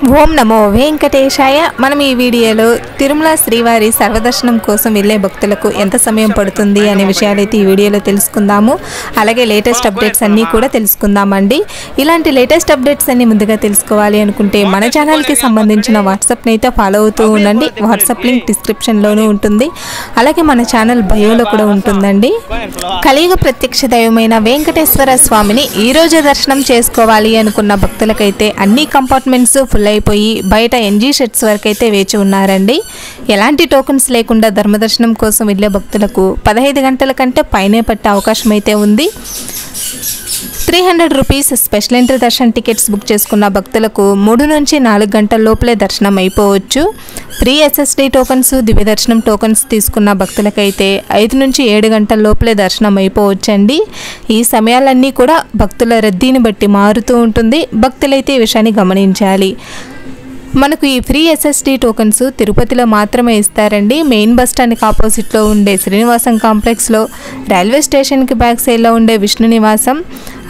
ఓం నమో వెంకటేశాయ. మనం ఈ వీడియోలో తిరుమల శ్రీవారి సర్వదర్శనం కోసం వెళ్ళే భక్తులకు ఎంత సమయం పడుతుంది అనే విషయాలైతే ఈ వీడియోలో తెలుసుకుందాము. అలాగే లేటెస్ట్ అప్డేట్స్ అన్నీ కూడా తెలుసుకుందామండి. ఇలాంటి లేటెస్ట్ అప్డేట్స్ అన్ని ముందుగా తెలుసుకోవాలి అనుకుంటే మన ఛానల్కి సంబంధించిన వాట్సాప్ని అయితే ఫాలో అవుతూ ఉండండి. వాట్సాప్ లింక్ డిస్క్రిప్షన్లోనూ ఉంటుంది, అలాగే మన ఛానల్ బయోలో కూడా ఉంటుందండి. కలియుగ ప్రత్యక్ష దైవమైన వెంకటేశ్వర స్వామిని ఈ రోజు దర్శనం చేసుకోవాలి అనుకున్న భక్తులకైతే అన్ని కంపార్ట్మెంట్స్ ఫుల్ అయిపోయి బయట ఎన్జీ షెడ్స్ వరకు అయితే వేచి ఉన్నారండి. ఎలాంటి టోకన్స్ లేకుండా ధర్మదర్శనం కోసం వెళ్ళే భక్తులకు 15 గంటల కంటే పైనే పట్టే అవకాశం అయితే ఉంది. 300 rupees special entry Darshan tickets book చేసుకున్న భక్తులకు 3 నుంచి 4 గంటల లోపలే దర్శనం అయిపోవచ్చు. ప్రీ ఎస్ఎస్డి టోకన్స్, దివ్య దర్శనం టోకన్స్ తీసుకున్న భక్తులకైతే 5 నుంచి 7 గంటల లోపలే దర్శనం అయిపోవచ్చండి. ఈ సమయాలన్నీ కూడా భక్తుల రద్దీని బట్టి మారుతూ ఉంటుంది. భక్తులైతే ఈ విషయాన్ని గమనించాలి. మనకు ఈ ఫ్రీ ఎస్ఎస్డి టోకన్స్ తిరుపతిలో మాత్రమే ఇస్తారండి. మెయిన్ బస్ స్టాండ్కి ఆపోజిట్లో ఉండే శ్రీనివాసం కాంప్లెక్స్లో, రైల్వే స్టేషన్కి బ్యాక్ సైడ్లో ఉండే విష్ణు నివాసం,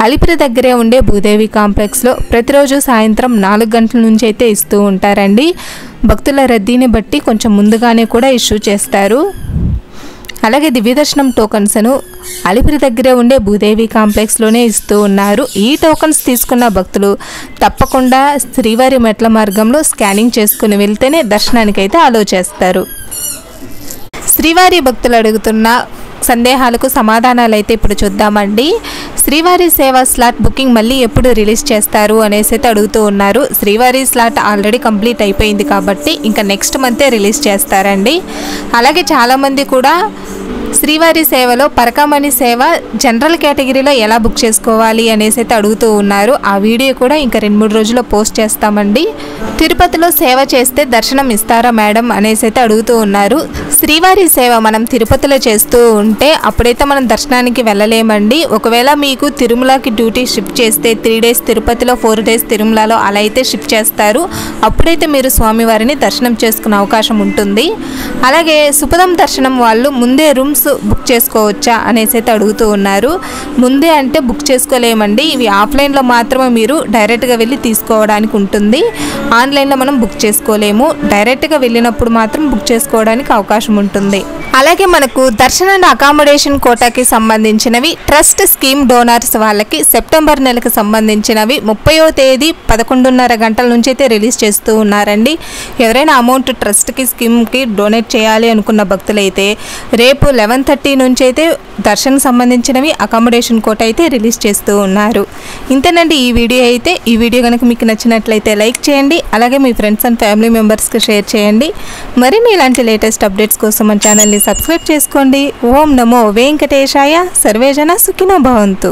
అలిపిరి దగ్గరే ఉండే భూదేవి కాంప్లెక్స్లో ప్రతిరోజు సాయంత్రం 4 గంటల నుంచి అయితే ఇస్తూ ఉంటారండి. భక్తుల రద్దీని బట్టి కొంచెం ముందుగానే కూడా ఇష్యూ చేస్తారు. అలాగే దివ్యదర్శనం టోకన్స్ను అలిపిరి దగ్గరే ఉండే భూదేవి కాంప్లెక్స్లోనే ఇస్తూ ఉన్నారు. ఈ టోకన్స్ తీసుకున్న భక్తులు తప్పకుండా శ్రీవారి మెట్ల మార్గంలో స్కానింగ్ చేసుకుని వెళ్తేనే దర్శనానికి అయితే అలో చేస్తారు. శ్రీవారి భక్తులు అడుగుతున్న సందేహాలకు సమాధానాలు అయితే ఇప్పుడు చూద్దామండి. శ్రీవారి సేవ స్లాట్ బుకింగ్ మళ్ళీ ఎప్పుడు రిలీజ్ చేస్తారు అనేసి అయితే అడుగుతూ ఉన్నారు. శ్రీవారి స్లాట్ ఆల్రెడీ కంప్లీట్ అయిపోయింది కాబట్టి ఇంకా నెక్స్ట్ మంతే రిలీజ్ చేస్తారండి. అలాగే చాలామంది కూడా శ్రీవారి సేవలో పరకామణి సేవ జనరల్ కేటగిరీలో ఎలా బుక్ చేసుకోవాలి అనేసి అయితే అడుగుతూ ఉన్నారు. ఆ వీడియో కూడా ఇంకా 2-3 రోజుల్లో పోస్ట్ చేస్తామండి. తిరుపతిలో సేవ చేస్తే దర్శనం ఇస్తారా మేడం అనేసి అయితే అడుగుతూ ఉన్నారు. శ్రీవారి సేవ మనం తిరుపతిలో చేస్తూ ఉంటే అప్పుడైతే మనం దర్శనానికి వెళ్ళలేమండి. ఒకవేళ మీకు తిరుమలకి డ్యూటీ షిఫ్ట్ చేస్తే 3 డేస్ తిరుపతిలో, 4 డేస్ తిరుమలలో అలా అయితే షిఫ్ట్ చేస్తారు. అప్పుడైతే మీరు స్వామివారిని దర్శనం చేసుకునే అవకాశం ఉంటుంది. అలాగే సుపదం దర్శనం వాళ్ళు ముందే రూమ్స్ బుక్ చేసుకోవచ్చా అనేసి అయితే అడుగుతూ ఉన్నారు. ముందే అంటే బుక్ చేసుకోలేమండి. ఇవి ఆఫ్లైన్లో మాత్రమే మీరు డైరెక్ట్గా వెళ్ళి తీసుకోవడానికి ఉంటుంది. ఆన్లైన్లో మనం బుక్ చేసుకోలేము. డైరెక్ట్గా వెళ్ళినప్పుడు మాత్రం బుక్ చేసుకోవడానికి అవకాశం ఉంటుంది. అలాగే మనకు దర్శన అండ్ అకామిడేషన్ కోటాకి సంబంధించినవి ట్రస్ట్ స్కీమ్ డోనర్స్ వాళ్ళకి సెప్టెంబర్ నెలకు సంబంధించినవి 30వ తేదీ 11:30 గంటల నుంచి అయితే రిలీజ్ చేస్తూ ఉన్నారండి. ఎవరైనా అమౌంట్ ట్రస్ట్కి స్కీమ్కి డొనేట్ చేయాలి అనుకున్న భక్తులైతే రేపు 11:30 నుంచి అయితే దర్శనకు సంబంధించినవి అకామిడేషన్ కోట అయితే రిలీజ్ చేస్తూ ఉన్నారు. ఇంతేనండి ఈ వీడియో అయితే. ఈ వీడియో కనుక మీకు నచ్చినట్లయితే లైక్ చేయండి. అలాగే మీ ఫ్రెండ్స్ అండ్ ఫ్యామిలీ మెంబర్స్కి షేర్ చేయండి. మరిన్ని ఇలాంటి లేటెస్ట్ అప్డేట్స్ కోసం మన ఛానల్ని సబ్స్క్రైబ్ చేసుకోండి. ఓం నమో వెంకటేశాయ. సర్వేజన సుఖినో భవంతు.